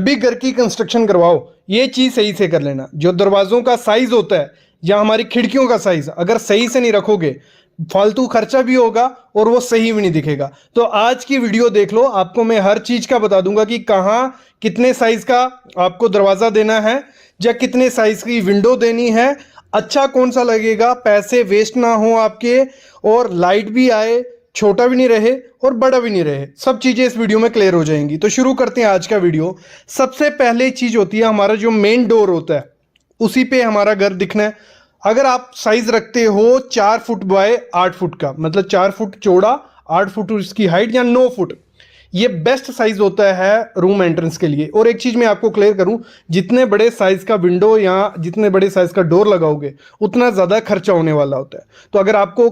भी घर की कंस्ट्रक्शन करवाओ ये चीज सही से कर लेना। जो दरवाजों का साइज होता है या हमारी खिड़कियों का साइज अगर सही से नहीं रखोगे फालतू खर्चा भी होगा और वो सही भी नहीं दिखेगा। तो आज की वीडियो देख लो, आपको मैं हर चीज का बता दूंगा कि कहाँ कितने साइज का आपको दरवाजा देना है या कितने साइज की विंडो देनी है, अच्छा कौन सा लगेगा, पैसे वेस्ट ना हो आपके और लाइट भी आए, छोटा भी नहीं रहे और बड़ा भी नहीं रहे। सब चीजें इस वीडियो में क्लियर हो जाएंगी। तो शुरू करते हैं आज का वीडियो। सबसे पहले चीज होती है हमारा जो मेन डोर होता है, उसी पे हमारा घर दिखना है। अगर आप साइज रखते हो 4 फुट बाय 8 फुट का, मतलब 4 फुट चौड़ा 8 फुट उसकी हाइट या 9 फुट, ये बेस्ट साइज होता है रूम एंट्रेंस के लिए। और एक चीज मैं आपको क्लियर करूं, जितने बड़े साइज का विंडो या जितने बड़े साइज का डोर लगाओगे उतना ज्यादा खर्चा होने वाला होता है। तो अगर आपको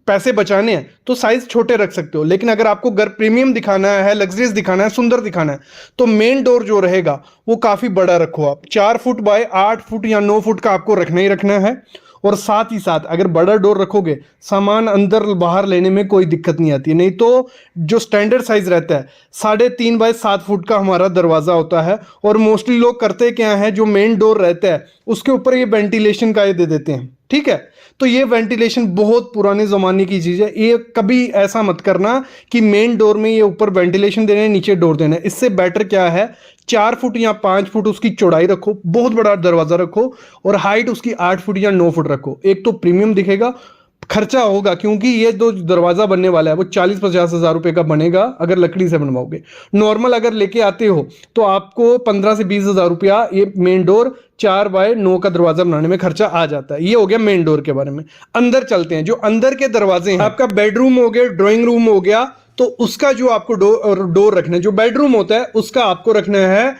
पैसे बचाने हैं तो साइज छोटे रख सकते हो, लेकिन अगर आपको घर प्रीमियम दिखाना है, लग्जरियस दिखाना है, सुंदर दिखाना है, तो मेन डोर जो रहेगा वो काफी बड़ा रखो। आप 4 फुट बाय 8 फुट या 9 फुट का आपको रखना ही रखना है। और साथ ही साथ अगर बड़ा डोर रखोगे सामान अंदर बाहर लेने में कोई दिक्कत नहीं आती है। नहीं तो जो स्टैंडर्ड साइज रहता है 3.5 बाय 7 फुट का हमारा दरवाजा होता है। और मोस्टली लोग करते क्या है, जो मेन डोर रहता है उसके ऊपर ये वेंटिलेशन का ये दे देते हैं, ठीक है। तो ये वेंटिलेशन बहुत पुराने जमाने की चीज है, ये कभी ऐसा मत करना कि मेन डोर में ये ऊपर वेंटिलेशन देना है नीचे डोर देना है। इससे बेटर क्या है, 4 फुट या 5 फुट उसकी चौड़ाई रखो, बहुत बड़ा दरवाजा रखो, और हाइट उसकी 8 फुट या 9 फुट रखो। एक तो प्रीमियम दिखेगा, खर्चा होगा क्योंकि ये जो दरवाजा बनने वाला है वो 40-50 हजार रुपए का बनेगा अगर लकड़ी से बनवाओगे। नॉर्मल अगर लेके आते हो तो आपको 15 से 20 हजार रुपया ये मेन डोर 4 बाय 9 का दरवाजा बनाने में खर्चा आ जाता है। ये हो गया मेन डोर के बारे में। अंदर चलते हैं। जो अंदर के दरवाजे हैं, आपका बेडरूम हो गया, ड्राइंग रूम हो गया, तो उसका जो आपको डोर रखना है, जो बेडरूम होता है उसका आपको रखना है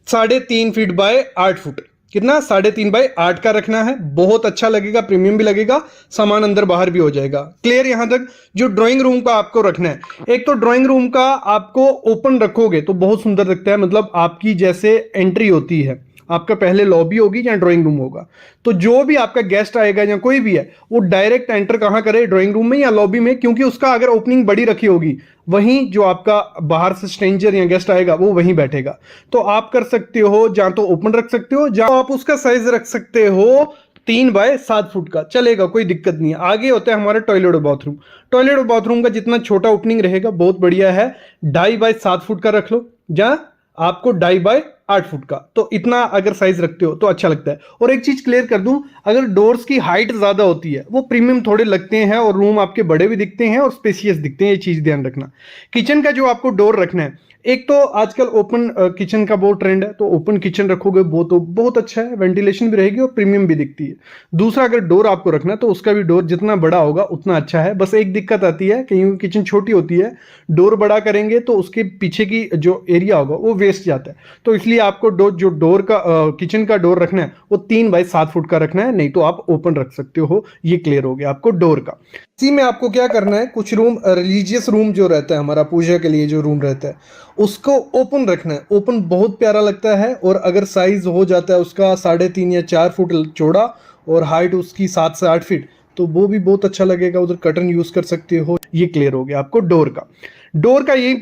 3.5 फीट बाय 8 फुट। कितना? 3.5 बाय 8 का रखना है। बहुत अच्छा लगेगा, प्रीमियम भी लगेगा, सामान अंदर बाहर भी हो जाएगा। क्लियर यहां तक? जो ड्राइंग रूम का आपको रखना है, एक तो ड्राइंग रूम का आपको ओपन रखोगे तो बहुत सुंदर लगता है, मतलब आपकी जैसे एंट्री होती है, आपका पहले लॉबी होगी या ड्राइंग रूम होगा, तो जो भी आपका गेस्ट आएगा या कोई भी है वो डायरेक्ट एंटर कहां करे, ड्राइंग रूम में या लॉबी में, क्योंकि उसका अगर ओपनिंग बड़ी रखी होगी वहीं जो आपका बाहर से स्ट्रेंजर या गेस्ट आएगा वो वहीं बैठेगा। तो आप कर सकते हो, जहां तो ओपन रख सकते हो, जहां आप उसका साइज रख सकते हो 3 बाय 7 फुट का, चलेगा, कोई दिक्कत नहीं है। आगे होता है हमारा टॉयलेट और बाथरूम। टॉयलेट और बाथरूम का जितना छोटा ओपनिंग रहेगा बहुत बढ़िया है, 2.5 बाय 7 फुट का रख लो, जहां आपको 2.5 बाय 8 फुट का, तो इतना अगर साइज रखते हो तो अच्छा लगता है। और एक चीज क्लियर कर दूं, अगर डोर्स की हाइट ज्यादा होती है वो प्रीमियम थोड़े लगते हैं और रूम आपके बड़े भी दिखते हैं और स्पेशियस दिखते हैं, ये चीज ध्यान रखना। किचन का जो आपको डोर रखना है, एक तो आजकल ओपन किचन का बहुत ट्रेंड है, तो ओपन किचन रखोगे वो तो बहुत अच्छा है, वेंटिलेशन भी रहेगी और प्रीमियम भी दिखती है। दूसरा, अगर डोर आपको रखना है तो उसका भी डोर जितना बड़ा होगा उतना अच्छा है। बस एक दिक्कत आती है, कहीं किचन छोटी होती है, डोर बड़ा करेंगे तो उसके पीछे की जो एरिया होगा वो वेस्ट जाता है। तो इसलिए आपको जो डोर का किचन का डोर रखना है वो 3 बाय 7 फुट का रखना है, नहीं तो आप ओपन रख सकते हो। ये क्लियर हो गया आपको डोर का। इसी में आपको क्या करना है, कुछ रूम रिलीजियस रूम जो रहता है हमारा, पूजा के लिए जो रूम रहता है उसको ओपन रखना है। ओपन बहुत प्यारा लगता है, और अगर साइज हो जाता है उसका 3.5 या 4 फुट चौड़ा और हाइट उसकी 7 से 8 फीट, तो वो भी बहुत अच्छा लगेगा, उधर कर्टन यूज कर सकते हो। ये क्लियर हो गया आपको डोर का। डोर का यही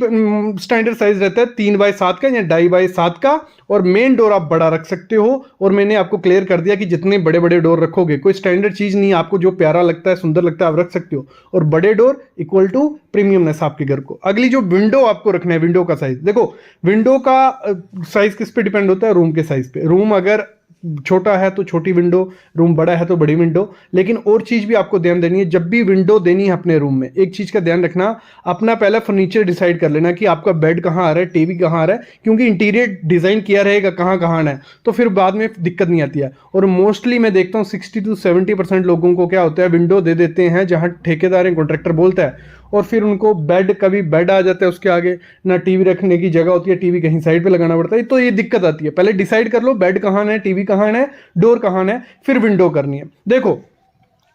स्टैंडर्ड साइज रहता है 3 बाय 7 का या 2.5 बाय 7 का, और मेन डोर आप बड़ा रख सकते हो। और मैंने आपको क्लियर कर दिया कि जितने बड़े बड़े डोर रखोगे, कोई स्टैंडर्ड चीज नहीं, आपको जो प्यारा लगता है, सुंदर लगता है, आप रख सकते हो। और बड़े डोर इक्वल टू प्रीमियमनेस आपके घर को। अगली जो विंडो आपको रखना है, विंडो का साइज देखो। विंडो का साइज किस पे डिपेंड होता है? रूम के साइज पे। रूम अगर छोटा है तो छोटी विंडो, रूम बड़ा है तो बड़ी विंडो। लेकिन और चीज भी आपको ध्यान देनी है, जब भी विंडो देनी है अपने रूम में, एक चीज का ध्यान रखना, अपना पहला फर्नीचर डिसाइड कर लेना कि आपका बेड कहाँ आ रहा है, टीवी कहाँ आ रहा है, क्योंकि इंटीरियर डिजाइन किया रहेगा कहाँ कहाँ आना है, तो फिर बाद में दिक्कत नहीं आती है। और मोस्टली मैं देखता हूँ 60 to 70% लोगों को क्या होता है, विंडो दे देते हैं जहां ठेकेदार या कॉन्ट्रैक्टर बोलता है, और फिर उनको कभी बेड आ जाता है उसके आगे, ना टीवी रखने की जगह होती है, टीवी कहीं साइड पे लगाना पड़ता है। तो ये दिक्कत आती है। पहले डिसाइड कर लो बेड कहाँ है, टीवी कहाँ है, डोर कहाँ है, फिर विंडो करनी है। देखो,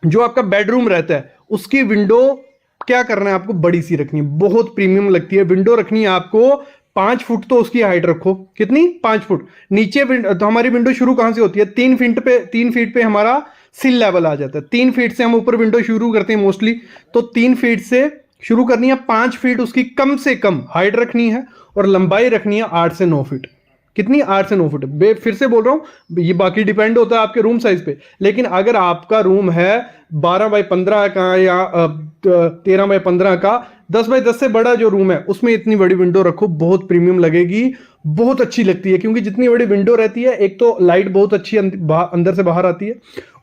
जो आपका बेडरूम रहता है उसकी विंडो क्या करना है, आपको बड़ी सी रखनी है, बहुत प्रीमियम लगती है। विंडो रखनी है आपको 5 फुट, तो उसकी हाइट रखो कितनी? 5 फुट। नीचे तो हमारी विंडो शुरू कहां से होती है? 3 फीट पे हमारा सिल लेवल आ जाता है। 3 फीट से हम ऊपर विंडो शुरू करते हैं मोस्टली, तो 3 फीट से शुरू करनी है। 5 फीट उसकी कम से कम हाइट रखनी है, और लंबाई रखनी है 8 से 9 फीट। कितनी 8 से 9 फुट। फिर से बोल रहा हूं, ये बाकी डिपेंड होता है आपके रूम साइज पे, लेकिन अगर आपका रूम है 12x15 का या 13x15 का, 10x10 से बड़ा जो रूम है उसमें इतनी बड़ी विंडो रखो, बहुत प्रीमियम लगेगी, बहुत अच्छी लगती है। क्योंकि जितनी बड़ी विंडो रहती है, एक तो लाइट बहुत अच्छी अंदर से बाहर आती है,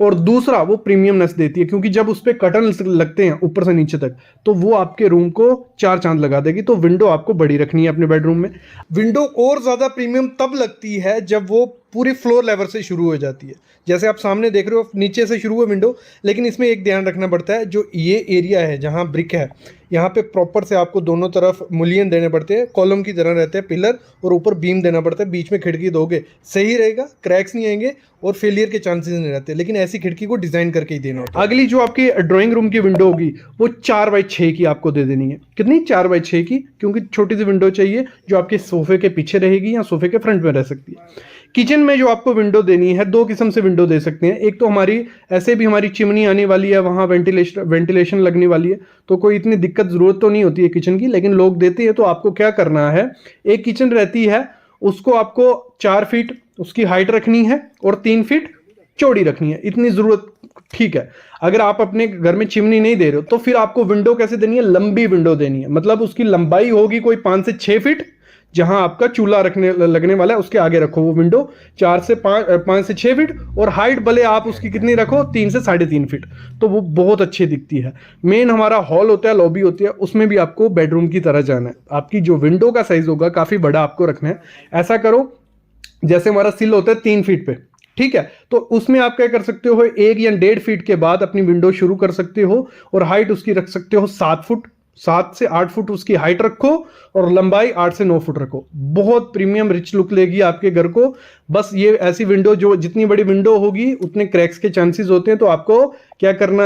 और दूसरा वो प्रीमियमनेस देती है, क्योंकि जब उस पर कर्टन लगते हैं ऊपर से नीचे तक, तो वो आपके रूम को 4 चांद लगा देगी। तो विंडो आपको बड़ी रखनी है अपने बेडरूम में। विंडो और ज्यादा प्रीमियम तब लगती है जब वो पूरी फ्लोर लेवल से शुरू हो जाती है। जैसे आप सामने देख रहे हो, नीचे से शुरू है विंडो, लेकिन इसमें एक ध्यान रखना पड़ता है, जो ये एरिया है जहाँ ब्रिक है, यहाँ पे प्रॉपर से आपको दोनों तरफ मुलियन देने पड़ते हैं, कॉलम की तरह रहते हैं पिलर, और ऊपर बीम देना पड़ता है। बीच में खिड़की दोगे सही रहेगा, क्रैक्स नहीं आएंगे और फेलियर के चांसेस नहीं रहते, लेकिन ऐसी खिड़की को डिजाइन करके ही देना होता है। अगली जो आपकी ड्राइंग रूम की विंडो होगी वो 4x6 की आपको दे देनी है। कितनी? 4x6 की, क्योंकि छोटी सी विंडो चाहिए जो आपके सोफे के पीछे रहेगी या सोफे के फ्रंट में रह सकती है। किचन में जो आपको विंडो देनी है, 2 किस्म से विंडो दे सकते हैं। एक तो हमारी ऐसे भी हमारी चिमनी आने वाली है, वहां वेंटिलेशन लगने वाली है, तो कोई इतनी दिक्कत जरूरत तो नहीं होती है किचन की, लेकिन लोग देते हैं। तो आपको क्या करना है, एक किचन रहती है उसको आपको 4 फीट उसकी हाइट रखनी है और 3 फीट चौड़ी रखनी है, इतनी जरूरत ठीक है। अगर आप अपने घर में चिमनी नहीं दे रहे हो तो फिर आपको विंडो कैसे देनी है, लंबी विंडो देनी है। मतलब उसकी लंबाई होगी कोई 5 से 6 फीट, जहां आपका चूल्हा लगने वाला है उसके आगे रखो वो विंडो 4 से 5 से 6 फीट, और हाइट भले आप उसकी कितनी रखो, 3 से 3.5 फीट, तो वो बहुत अच्छी दिखती है। मेन हमारा हॉल होता है, लॉबी होती है, उसमें भी आपको बेडरूम की तरह जाना है। आपकी जो विंडो का साइज होगा काफी बड़ा आपको रखना है। ऐसा करो जैसे हमारा सिल होता है 3 फीट पे, ठीक है, तो उसमें आप क्या कर सकते हो, 1 या 1.5 फीट के बाद अपनी विंडो शुरू कर सकते हो, और हाइट उसकी रख सकते हो 7 फुट, 7 से 8 फुट उसकी हाइट रखो, और लंबाई 8 से 9 फुट रखो। बहुत प्रीमियम रिच लुक लेगी आपके घर को। बस ये ऐसी विंडो, जो जितनी बड़ी विंडो होगी उतने क्रैक्स के चांसेस होते हैं, तो आपको क्या करना